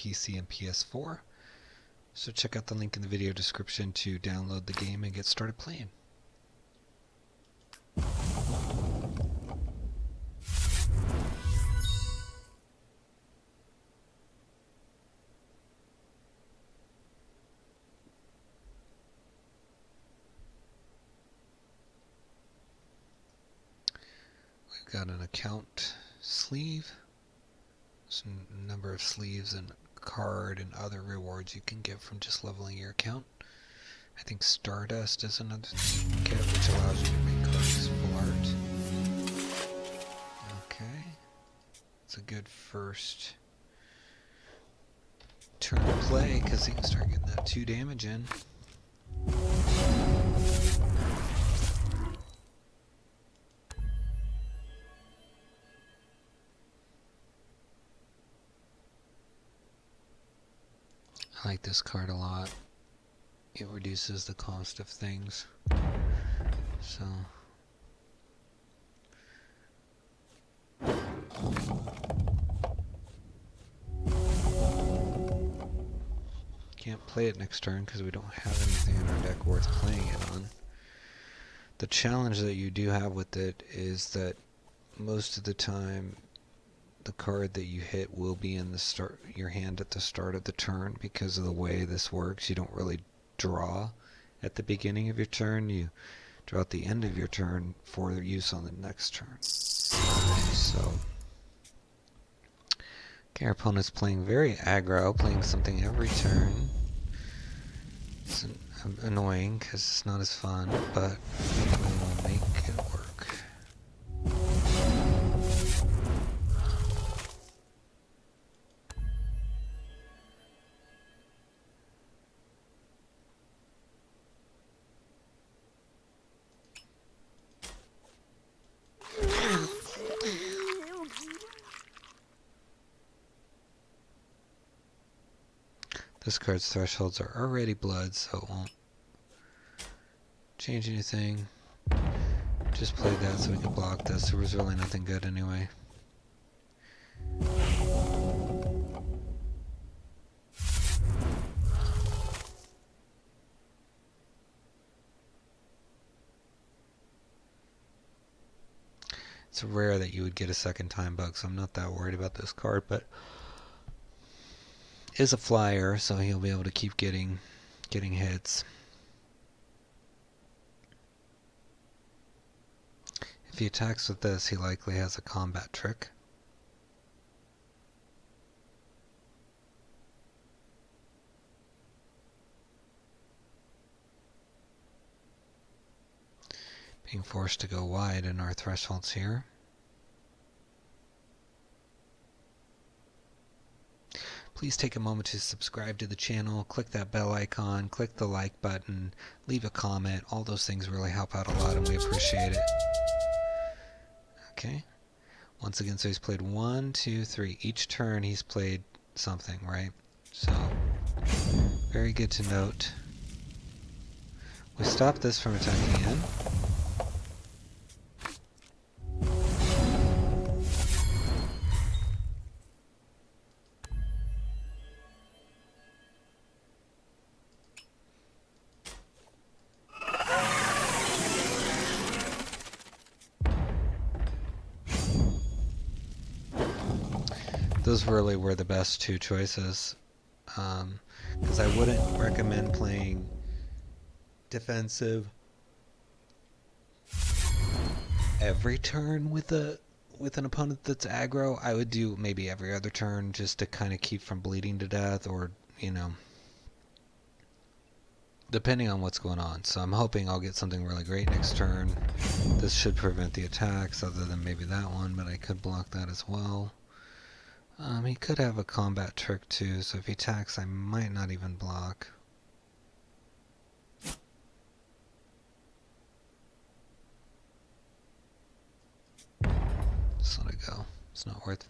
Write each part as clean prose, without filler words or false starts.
PC and PS4. So check out the link in the video description to download the game and get started playing. We've got an account sleeve, some number of sleeves and card and other rewards you can get from just leveling your account. I think Stardust is another thing you get, which allows you to make cards full art. Okay, it's a good first turn to play because you can start getting that 2 damage in. I like this card a lot. It reduces the cost of things. So can't play it next turn because we don't have anything in our deck worth playing it on. The challenge that you do have with it is that most of the time the card that you hit will be in the your hand at the start of the turn. Because of the way this works, you don't really draw at the beginning of your turn. You draw at the end of your turn for use on the next turn. So okay, our opponent's playing very aggro, playing something every turn. It's annoying because it's not as fun, but we will make it work. This card's thresholds are already blood, so it won't change anything. Just played that so we can block this. There was really nothing good anyway. It's rare that you would get a second time bug, so I'm not that worried about this card, but is a flyer, so he'll be able to keep getting hits. If he attacks with this, he likely has a combat trick. Being forced to go wide in our thresholds here. Please take a moment to subscribe to the channel, click that bell icon, click the like button, leave a comment. All those things really help out a lot and we appreciate it. Okay. Once again, so he's played 1, 2, 3. Each turn he's played something, right? So, very good to note. We stop this from attacking in. Those really were the best 2 choices, because I wouldn't recommend playing defensive every turn with an opponent that's aggro. I would do maybe every other turn just to kind of keep from bleeding to death, or depending on what's going on. So I'm hoping I'll get something really great next turn. This should prevent the attacks, other than maybe that one, but I could block that as well. He could have a combat trick too, so if he attacks, I might not even block. Just let it go. It's not worth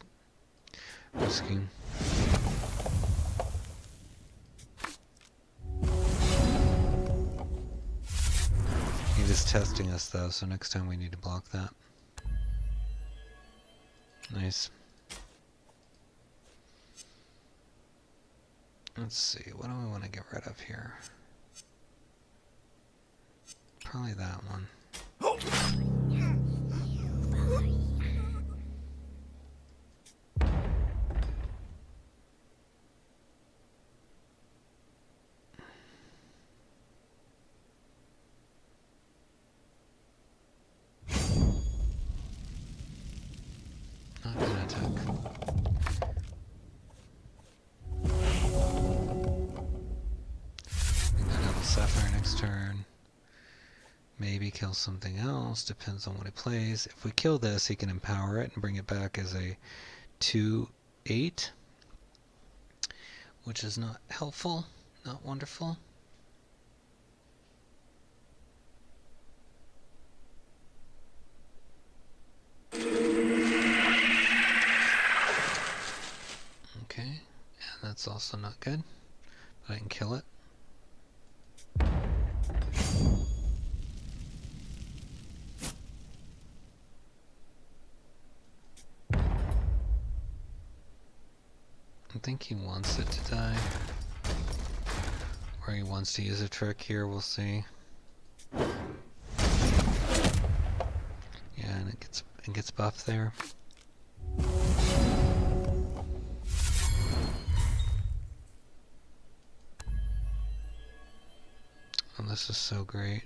risking. He is testing us though, so next time we need to block that. Nice. Let's see, what do we want to get rid of here? Probably that one. Not gonna attack. Double Sapphire next turn. Maybe kill something else, depends on what he plays. If we kill this, he can empower it and bring it back as a 2/8, which is not helpful, not wonderful. Okay, and that's also not good, but I can kill it. I think he wants it to die, or he wants to use a trick here, we'll see. Yeah, and it gets buffed there. Oh, this is so great.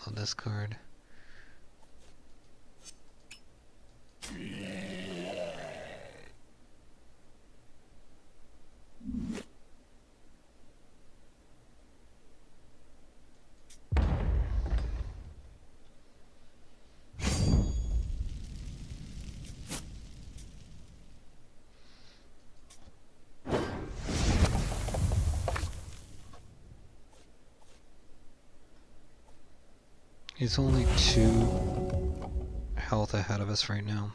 Love this card. He's only 2 health ahead of us right now.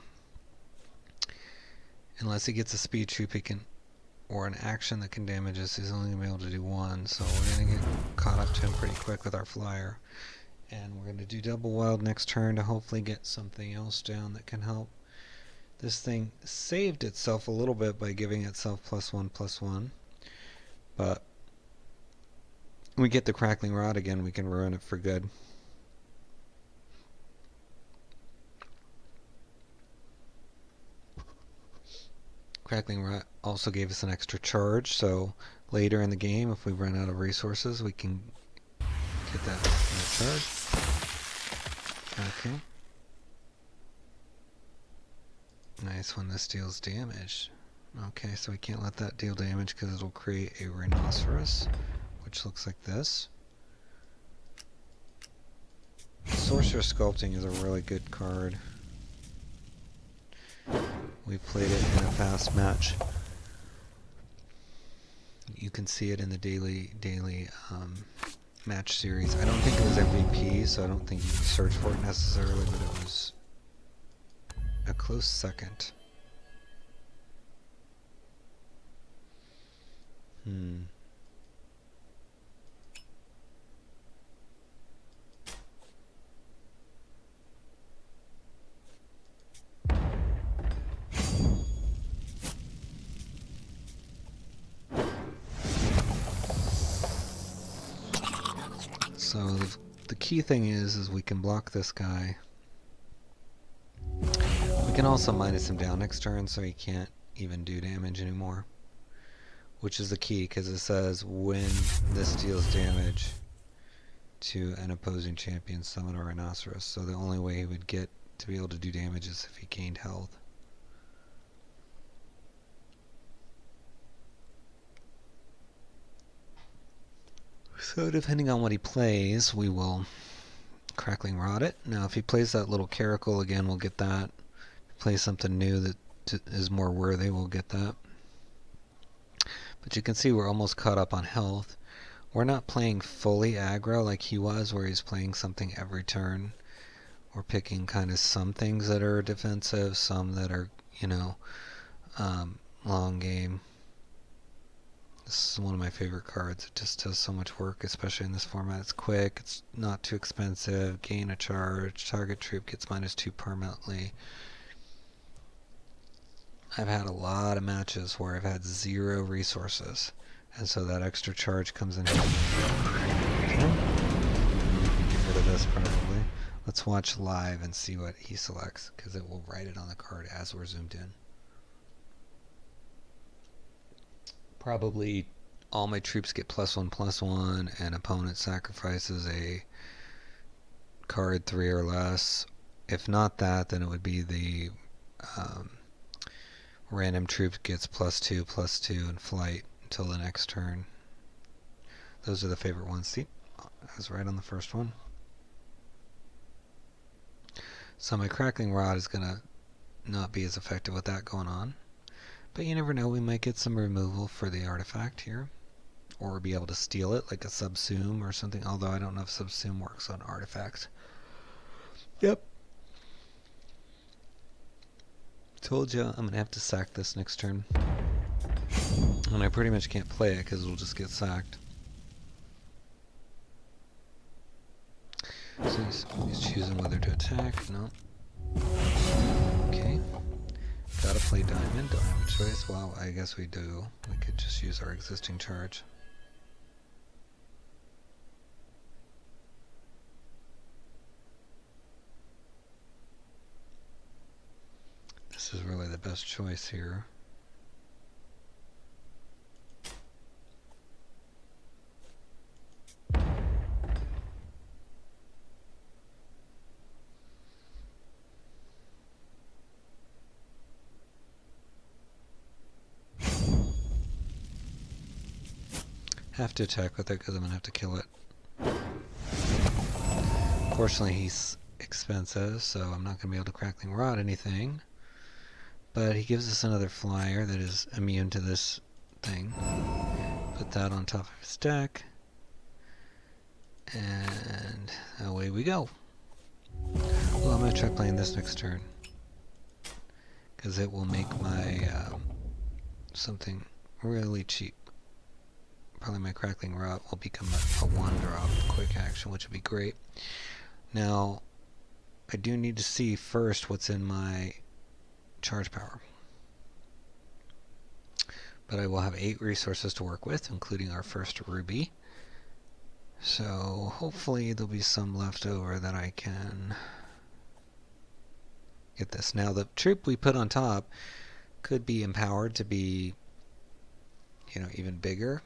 Unless he gets a speed troop, he can, or an action that can damage us, he's only going to be able to do 1. So we're going to get caught up to him pretty quick with our flyer. And we're going to do double wild next turn to hopefully get something else down that can help. This thing saved itself a little bit by giving itself +1/+1. But we get the crackling rod again, we can ruin it for good. Crackling Rot also gave us an extra charge, so later in the game, if we run out of resources, we can get that charge. Okay. Nice when this deals damage. Okay, so we can't let that deal damage because it'll create a rhinoceros, which looks like this. Sorcerer Sculpting is a really good card. We played it in a past match. You can see it in the daily match series. I don't think it was MVP, so I don't think you can search for it necessarily, but it was a close second. So the key thing is we can block this guy. We can also minus him down next turn so he can't even do damage anymore. Which is the key, because it says when this deals damage to an opposing champion, summon a rhinoceros. So the only way he would get to be able to do damage is if he gained health. So depending on what he plays, we will Crackling Rod it. Now if he plays that little caracal again, we'll get that. If he plays something new that is more worthy, we'll get that. But you can see we're almost caught up on health. We're not playing fully aggro like he was, where he's playing something every turn. We're picking kind of some things that are defensive, some that are, you know, long game. This is one of my favorite cards. It just does so much work, especially in this format. It's quick, it's not too expensive, gain a charge, target troop gets -2 permanently. I've had a lot of matches where I've had 0 resources, And so that extra charge comes in here. Okay. Get rid of this probably. Let's watch live and see what he selects, because it will write it on the card as we're zoomed in. Probably all my troops get +1/+1, and opponent sacrifices a card 3 or less. If not that, then it would be the random troop gets +2/+2 in flight until the next turn. Those are the favorite ones. See, I was right on the first one. So my crackling rod is going to not be as effective with that going on. But you never know, we might get some removal for the artifact here. Or be able to steal it, like a subsume or something. Although I don't know if subsume works on artifacts. Yep. Told you I'm going to have to sack this next turn. And I pretty much can't play it because it'll just get sacked. So he's choosing whether to attack. No. Okay. Gotta play diamond. Don't have a choice. Well, I guess we do. We could just use our existing charge. This is really the best choice here. Have to attack with it because I'm going to have to kill it. Fortunately, he's expensive, so I'm not going to be able to crackling rod anything. But he gives us another flyer that is immune to this thing. Put that on top of his deck. And away we go. Well, I'm going to try playing this next turn. Because it will make my something really cheap. Probably my crackling rod will become a 1-drop quick action, which would be great. Now, I do need to see first what's in my charge power. But I will have 8 resources to work with, including our first ruby. So hopefully there'll be some left over that I can get this. Now the troop we put on top could be empowered to be, you know, even bigger.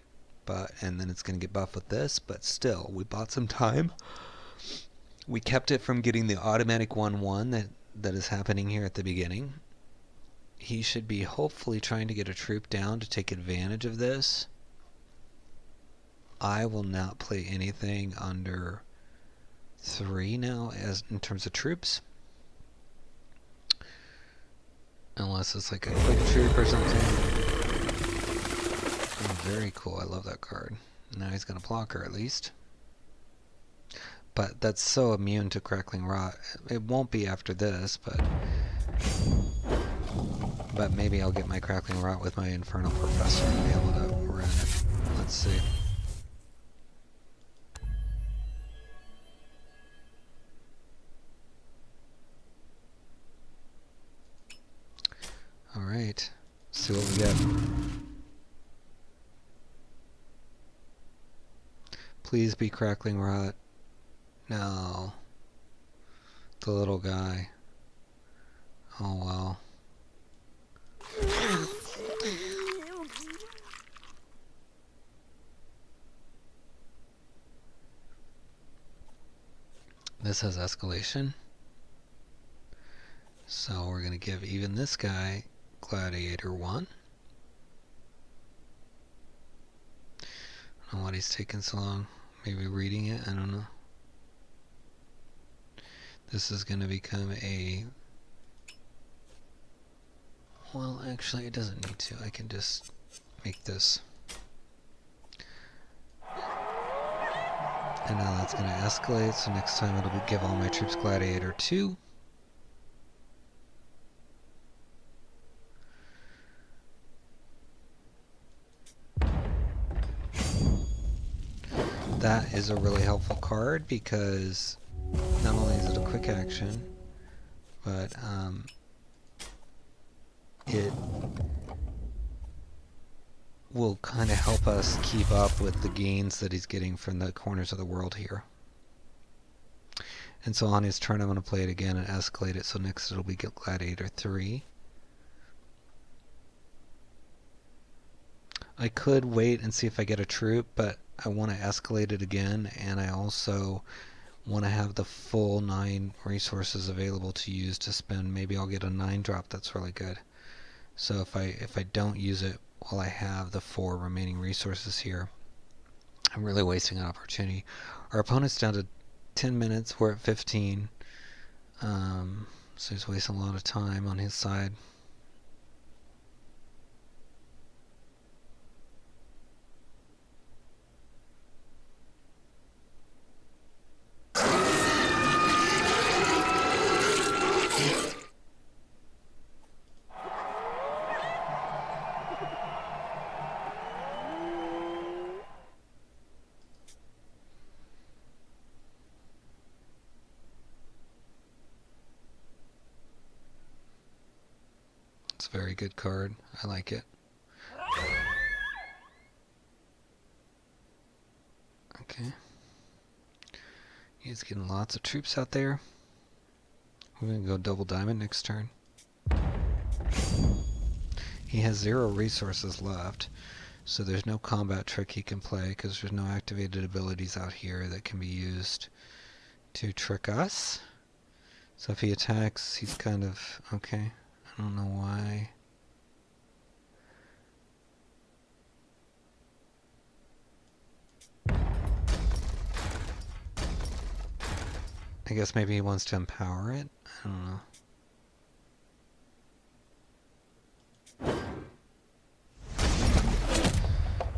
And then it's going to get buffed with this, but still, we bought some time. We kept it from getting the automatic 1/1 that is happening here at the beginning. He should be hopefully trying to get a troop down to take advantage of this. I will not play anything under 3 now as in terms of troops. Unless it's like a quick troop or something. Oh, very cool. I love that card. Now he's going to block her at least. But that's so immune to crackling rot. It won't be after this, but maybe I'll get my crackling rot with my infernal professor and be able to run it. Let's see. Alright. See what we get. Please be crackling rot. No. The little guy. Oh well. This has escalation. So we're going to give even this guy Gladiator 1. I don't know why he's taking so long. Maybe reading it, I don't know. This is going to become a... Well, actually it doesn't need to. I can just make this. And now that's going to escalate, so next time it'll give all my troops Gladiator 2. That is a really helpful card because not only is it a quick action, but it will kind of help us keep up with the gains that he's getting from the corners of the world here. And so on his turn, I'm going to play it again and escalate it. So next it'll be Gladiator 3. I could wait and see if I get a troop, but I want to escalate it again, and I also want to have the full 9 resources available to use to spend. Maybe I'll get a 9 drop that's really good. So if I don't use it while I have the 4 remaining resources here, I'm really wasting an opportunity. Our opponent's down to 10 minutes, we're at 15. So he's wasting a lot of time on his side. It's a very good card. I like it. Okay. He's getting lots of troops out there. We're going to go double diamond next turn. He has 0 resources left, so there's no combat trick he can play because there's no activated abilities out here that can be used to trick us. So if he attacks, he's kind of... okay. I don't know why. I guess maybe he wants to empower it? I don't know.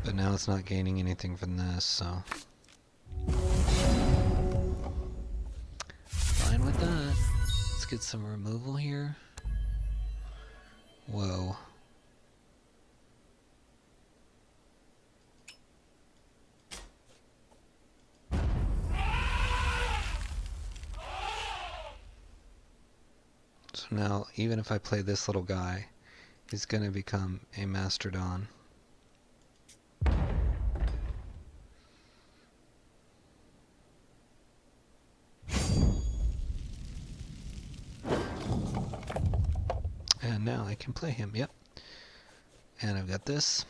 But now it's not gaining anything from this, so... fine with that. Let's get some removal here. Whoa. So now, even if I play this little guy, he's going to become a Mastodon. And now I can play him, yep. And I've got this.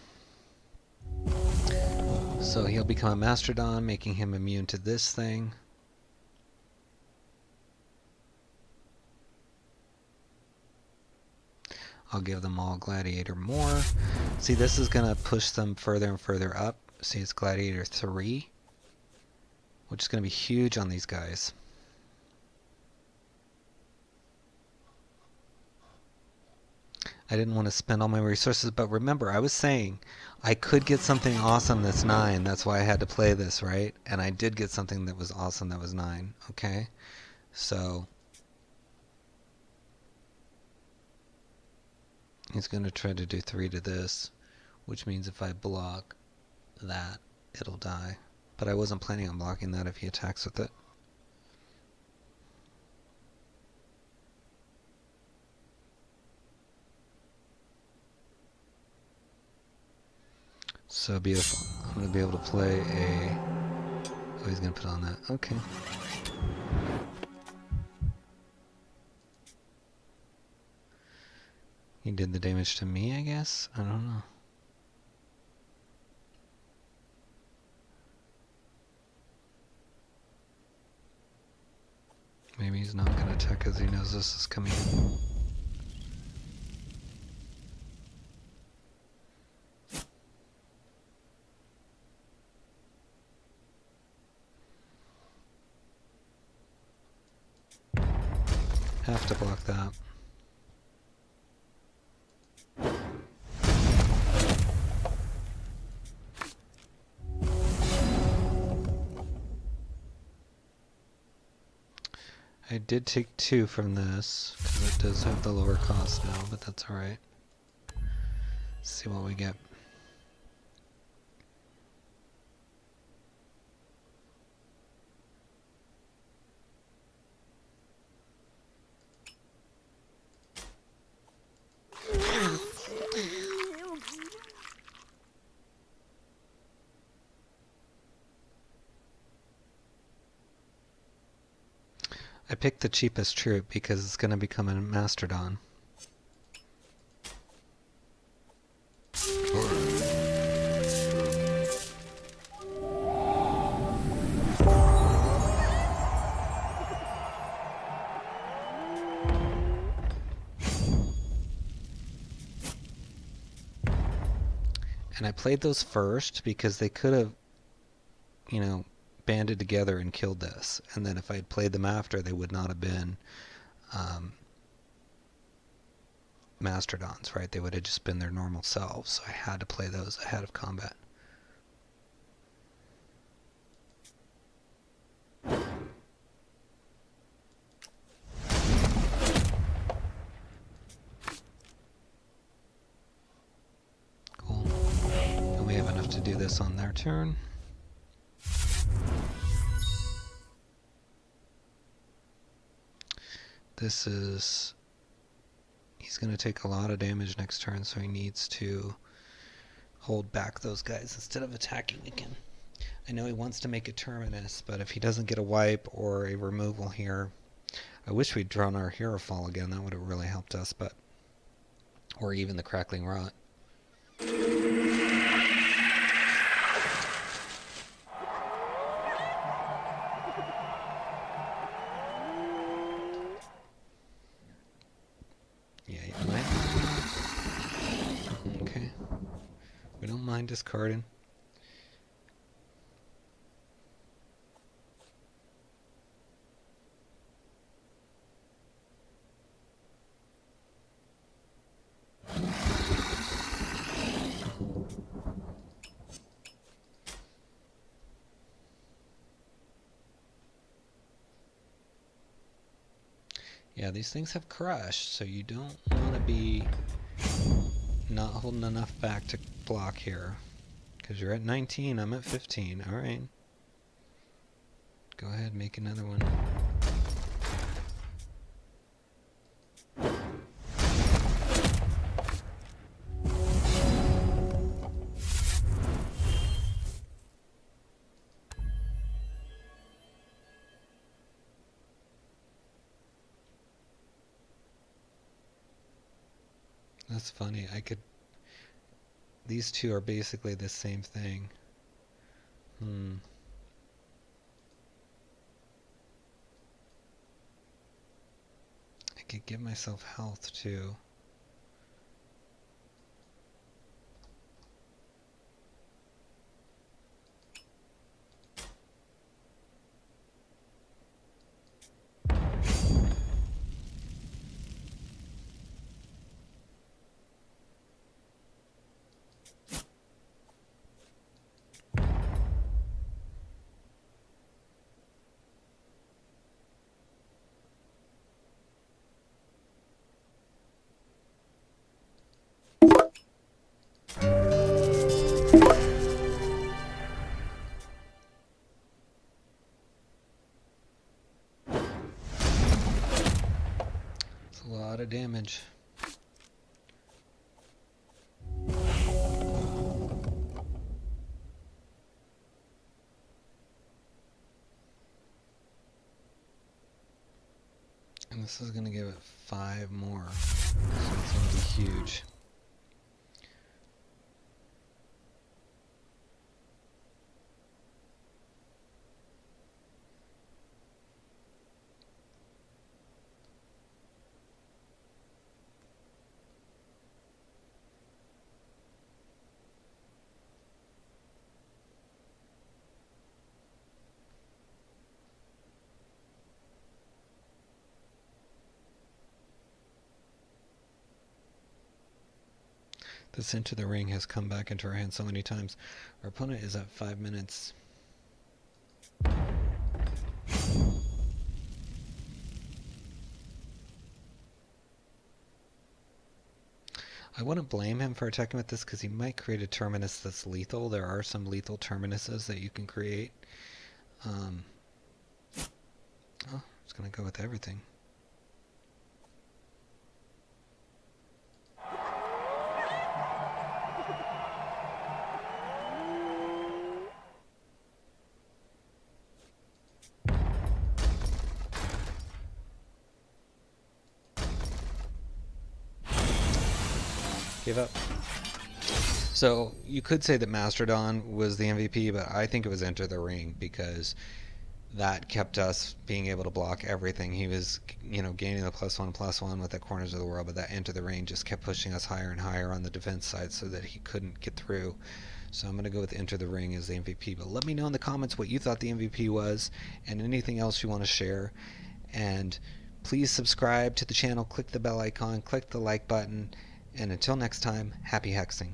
So he'll become a Mastodon, making him immune to this thing. I'll give them all Gladiator more. See, this is going to push them further and further up. See, it's Gladiator 3, which is going to be huge on these guys. I didn't want to spend all my resources, but remember, I was saying I could get something awesome that's 9. That's why I had to play this, right? And I did get something that was awesome that was 9, okay? So he's going to try to do 3 to this, which means if I block that, it'll die. But I wasn't planning on blocking that if he attacks with it. So beautiful. I'm going to be able to play a... oh, he's going to put on that. Okay. He did the damage to me, I guess? I don't know. Maybe he's not going to attack because he knows this is coming in. Have to block that. I did take 2 from this, because it does have the lower cost now, but that's alright. See what we get. I picked the cheapest troop because it's going to become a Mastodon. And I played those first because they could have, you know, banded together and killed this. And then if I had played them after, they would not have been Mastodons, right? They would have just been their normal selves. So I had to play those ahead of combat. Cool. And we have enough to do this on their turn. This is... He's going to take a lot of damage next turn, so he needs to hold back those guys instead of attacking again. I know he wants to make a Terminus, but if he doesn't get a wipe or a removal here... I wish we'd drawn our Hero Fall again. That would have really helped us, but... Or even the Crackling Rot. Yeah, you might. Okay. We don't mind discarding. Yeah, these things have crushed, so you don't want to be not holding enough back to block here. Because you're at 19, I'm at 15. Alright. Go ahead, make another one. That's funny. I could... These two are basically the same thing. I could give myself health too. It's a lot of damage. And this is going to give it 5 more. So it's going to be huge. This Into the Ring has come back into our hand so many times. Our opponent is at 5 minutes. I wouldn't blame him for attacking with this because he might create a Terminus that's lethal. There are some lethal Terminuses that you can create. Oh, it's going to go with everything. gave up. So you could say that Mastodon was the MVP, but I think it was Enter the Ring, because that kept us being able to block everything. He was, gaining the +1/+1 with the corners of the world, but that Enter the Ring just kept pushing us higher and higher on the defense side so that he couldn't get through. So I'm going to go with Enter the Ring as the MVP. But let me know in the comments what you thought the MVP was and anything else you want to share. And please subscribe to the channel, click the bell icon, click the like button, and until next time, happy hexing.